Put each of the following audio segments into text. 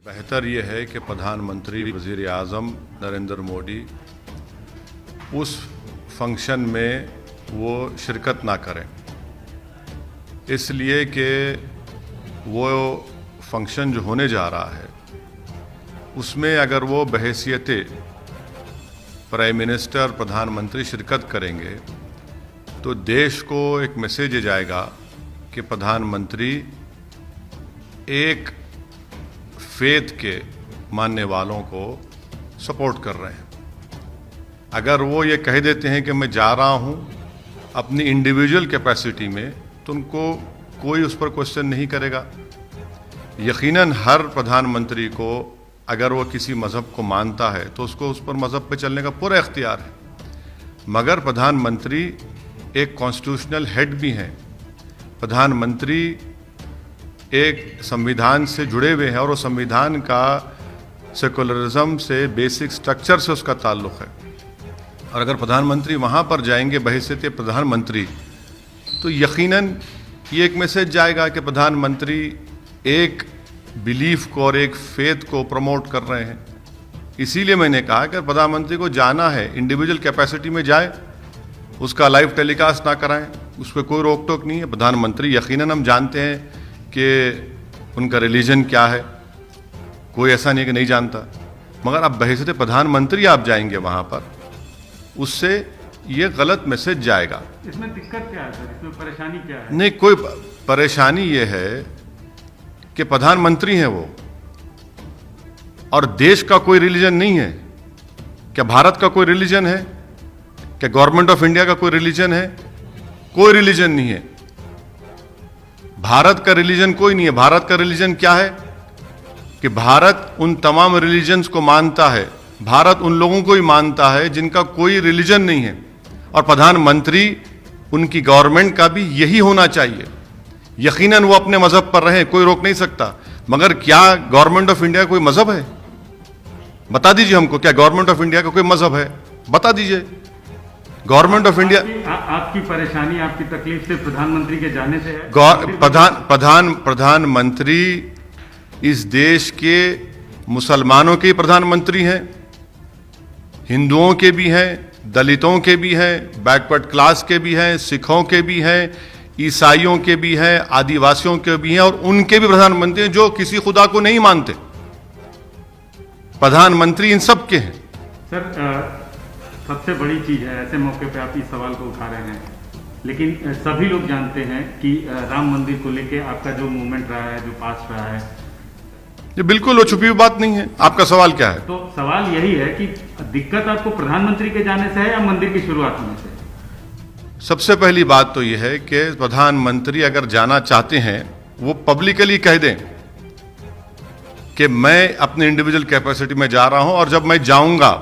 बेहतर ये है कि प्रधानमंत्री वज़ीर आज़म नरेंद्र मोदी उस फंक्शन में वो शिरकत ना करें, इसलिए कि वो फंक्शन जो होने जा रहा है उसमें अगर वो बहैसियत प्राइम मिनिस्टर प्रधानमंत्री शिरकत करेंगे तो देश को एक मैसेज जाएगा कि प्रधानमंत्री एक फेथ के मानने वालों को सपोर्ट कर रहे हैं। अगर वो ये कह देते हैं कि मैं जा रहा हूं अपनी इंडिविजुअल कैपेसिटी में, तो उनको कोई उस पर क्वेश्चन नहीं करेगा। यकीनन हर प्रधानमंत्री को अगर वो किसी मज़हब को मानता है तो उसको उस पर मज़हब पे चलने का पूरा इख्तियार है, मगर प्रधानमंत्री एक कॉन्स्टिट्यूशनल हेड भी हैं। प्रधानमंत्री एक संविधान से जुड़े हुए हैं और वो संविधान का सेकुलरिज्म से, बेसिक स्ट्रक्चर से उसका ताल्लुक़ है। और अगर प्रधानमंत्री वहाँ पर जाएंगे बहैसियत प्रधानमंत्री, तो यकीनन ये एक मैसेज जाएगा कि प्रधानमंत्री एक बिलीफ को और एक फेथ को प्रमोट कर रहे हैं। इसीलिए मैंने कहा कि प्रधानमंत्री को जाना है, इंडिविजुअल कैपेसिटी में जाए, उसका लाइव टेलीकास्ट ना कराएं, उस पर कोई रोक टोक नहीं है। प्रधानमंत्री यकीनन हम जानते हैं कि उनका रिलीजन क्या है, कोई ऐसा नहीं है कि नहीं जानता, मगर अब बहैसियत प्रधानमंत्री आप जाएंगे वहाँ पर, उससे ये गलत मैसेज जाएगा। इसमें दिक्कत क्या है सर? इसमें परेशानी क्या है? नहीं, कोई परेशानी ये है कि प्रधानमंत्री हैं वो, और देश का कोई रिलीजन नहीं है। क्या भारत का कोई रिलीजन है? क्या गवर्नमेंट ऑफ इंडिया का कोई रिलीजन है? कोई रिलीजन नहीं है। भारत का रिलीजन कोई नहीं है। भारत का रिलीजन क्या है कि भारत उन तमाम रिलीजन्स को मानता है। भारत उन लोगों को ही मानता है जिनका कोई रिलीजन नहीं है, और प्रधानमंत्री उनकी गवर्नमेंट का भी यही होना चाहिए। यकीनन वो अपने मजहब पर रहें, कोई रोक नहीं सकता, मगर क्या गवर्नमेंट ऑफ इंडिया कोई मजहब है? बता दीजिए हमको, क्या गवर्नमेंट ऑफ इंडिया का कोई मजहब है? बता दीजिए। गवर्नमेंट ऑफ इंडिया आपकी परेशानी, आपकी तकलीफ से प्रधानमंत्री के जाने से है? प्रधानमंत्री इस देश के मुसलमानों के प्रधानमंत्री हैं, हिंदुओं के भी हैं, दलितों के भी हैं, बैकवर्ड क्लास के भी हैं, सिखों के भी हैं, ईसाइयों के भी हैं, आदिवासियों के भी हैं, और उनके भी प्रधानमंत्री हैं जो किसी खुदा को नहीं मानते। प्रधानमंत्री इन सब के हैं। सर, सबसे बड़ी चीज है, ऐसे मौके पे आप इस सवाल को उठा रहे हैं, लेकिन सभी लोग जानते हैं कि राम मंदिर को लेके आपका जो मूवमेंट रहा है, जो पास रहा है, ये बिल्कुल वो छुपी हुई बात नहीं है। आपका सवाल क्या है? तो सवाल यही है कि दिक्कत आपको प्रधानमंत्री के जाने से है या मंदिर की शुरुआत होने से? सबसे पहली बात तो यह है कि प्रधानमंत्री अगर जाना चाहते हैं वो पब्लिकली कह दें कि मैं अपने इंडिविजुअल कैपेसिटी में जा रहा हूं, और जब मैं जाऊंगा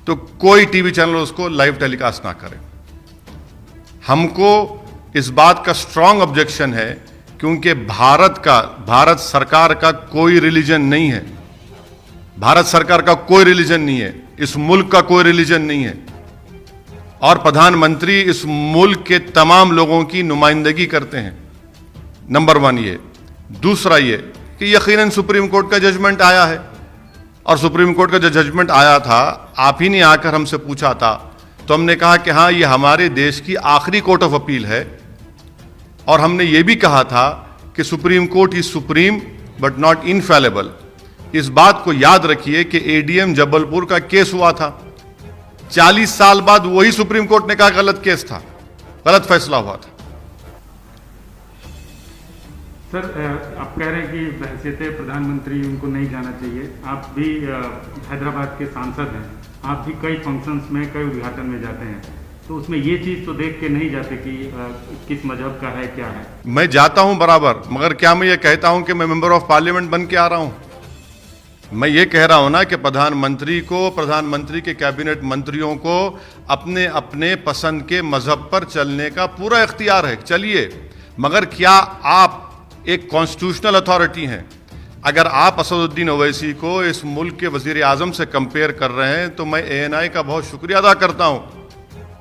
तो कोई टीवी चैनल उसको लाइव टेलीकास्ट ना करे। हमको इस बात का स्ट्रांग ऑब्जेक्शन है, क्योंकि भारत सरकार का कोई रिलीजन नहीं है। भारत सरकार का कोई रिलीजन नहीं है, इस मुल्क का कोई रिलीजन नहीं है, और प्रधानमंत्री इस मुल्क के तमाम लोगों की नुमाइंदगी करते हैं। नंबर 1 ये। दूसरा ये कि यकीनन सुप्रीम कोर्ट का जजमेंट आया है, और सुप्रीम कोर्ट का जो जजमेंट आया था, आप ही ने आकर हमसे पूछा था, तो हमने कहा कि हाँ, ये हमारे देश की आखिरी कोर्ट ऑफ अपील है, और हमने ये भी कहा था कि supreme court is supreme but not infallible. इस बात को याद रखिए कि एडीएम जबलपुर का केस हुआ था, 40 साल बाद वही सुप्रीम कोर्ट ने कहा गलत केस था, गलत फैसला हुआ था। सर, आप कह रहे हैं कि बहैसियत प्रधानमंत्री उनको नहीं जाना चाहिए। आप भी हैदराबाद के सांसद हैं, आप भी कई फंक्शंस में, कई उद्घाटन में जाते हैं, तो उसमें ये चीज़ तो देख के नहीं जाते कि किस मजहब का है, क्या है? मैं जाता हूं बराबर, मगर क्या मैं ये कहता हूं कि मैं मेंबर ऑफ पार्लियामेंट बन के आ रहा हूं? मैं ये कह रहा हूं ना कि प्रधानमंत्री को, प्रधानमंत्री के कैबिनेट मंत्रियों को अपने अपने पसंद के मजहब पर चलने का पूरा इख्तियार है, चलिए। मगर क्या आप एक कॉन्स्टिट्यूशनल अथॉरिटी हैं? अगर आप असदुद्दीन ओवैसी को इस मुल्क के वजीर आजम से कंपेयर कर रहे हैं, तो मैं ANI का बहुत शुक्रिया अदा करता हूं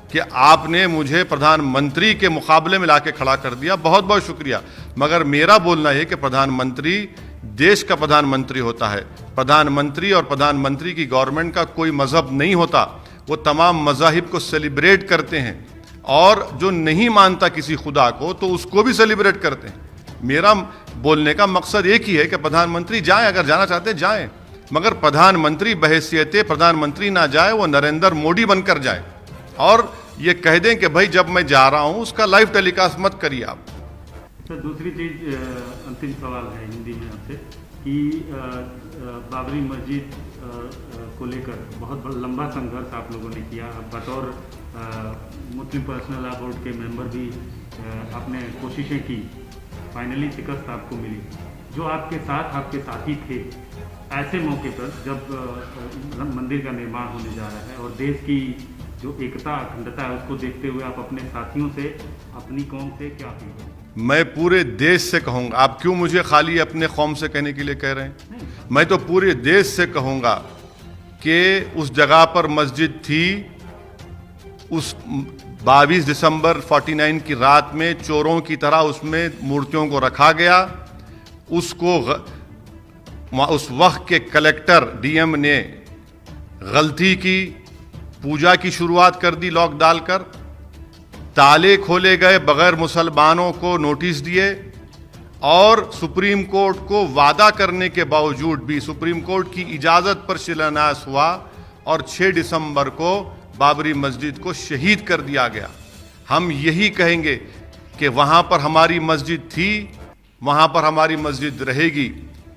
कि आपने मुझे प्रधानमंत्री के मुकाबले में लाके खड़ा कर दिया, बहुत बहुत शुक्रिया। मगर मेरा बोलना है कि प्रधानमंत्री देश का प्रधानमंत्री होता है। प्रधानमंत्री और प्रधानमंत्री की गवर्नमेंट का कोई मजहब नहीं होता। वो तमाम मजाहिब को सेलिब्रेट करते हैं और जो नहीं मानता किसी खुदा को तो उसको भी सेलिब्रेट करते हैं। मेरा बोलने का मकसद एक ही है कि प्रधानमंत्री जाएं, अगर जाना चाहते हैं जाएं, मगर प्रधानमंत्री बहैसियत प्रधानमंत्री ना जाए, वो नरेंद्र मोदी बनकर जाए और ये कह दें कि भाई जब मैं जा रहा हूं उसका लाइव टेलीकास्ट मत करिए आप। तो दूसरी चीज़, अंतिम सवाल है हिंदी में आपसे कि बाबरी मस्जिद को लेकर बहुत बड़ा लंबा संघर्ष आप लोगों ने किया। बतौर मुस्लिम पर्सनल लॉ बोर्ड के मेंबर भी आपने कोशिशें की, फाइनली शिकस्त आपको मिली। जो आपके साथ आपके साथी थे, ऐसे मौके पर जब मंदिर का निर्माण होने जा रहा है और देश की जो एकता अखंडता है उसको देखते हुए आप अपने साथियों से, अपनी कौम से क्या अपील करें? मैं पूरे देश से कहूंगा। आप क्यों मुझे खाली अपने कौम से कहने के लिए कह रहे हैं? मैं तो पूरे देश से कहूंगा कि उस जगह पर मस्जिद थी, उस 22 दिसंबर 49 की रात में चोरों की तरह उसमें मूर्तियों को रखा गया। उसको उस वक्त के कलेक्टर डीएम ने गलती की, पूजा की शुरुआत कर दी लॉक डालकर, ताले खोले गए बगैर मुसलमानों को नोटिस दिए और सुप्रीम कोर्ट को वादा करने के बावजूद भी सुप्रीम कोर्ट की इजाज़त पर शिलान्यास हुआ और 6 दिसंबर को बाबरी मस्जिद को शहीद कर दिया गया। हम यही कहेंगे कि वहाँ पर हमारी मस्जिद थी, वहाँ पर हमारी मस्जिद रहेगी।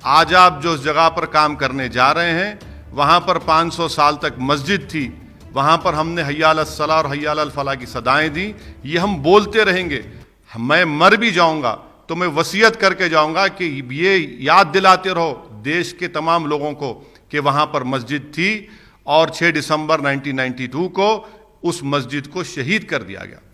आज आप जो जगह पर काम करने जा रहे हैं वहाँ पर 500 साल तक मस्जिद थी, वहाँ पर हमने हय्या अलस सलाह और हय्या अलल फलाह की सदाएं दी। ये हम बोलते रहेंगे। मैं मर भी जाऊँगा तो मैं वसीयत करके जाऊँगा कि ये याद दिलाते रहो देश के तमाम लोगों को कि वहाँ पर मस्जिद थी और 6 दिसंबर 1992 को उस मस्जिद को शहीद कर दिया गया।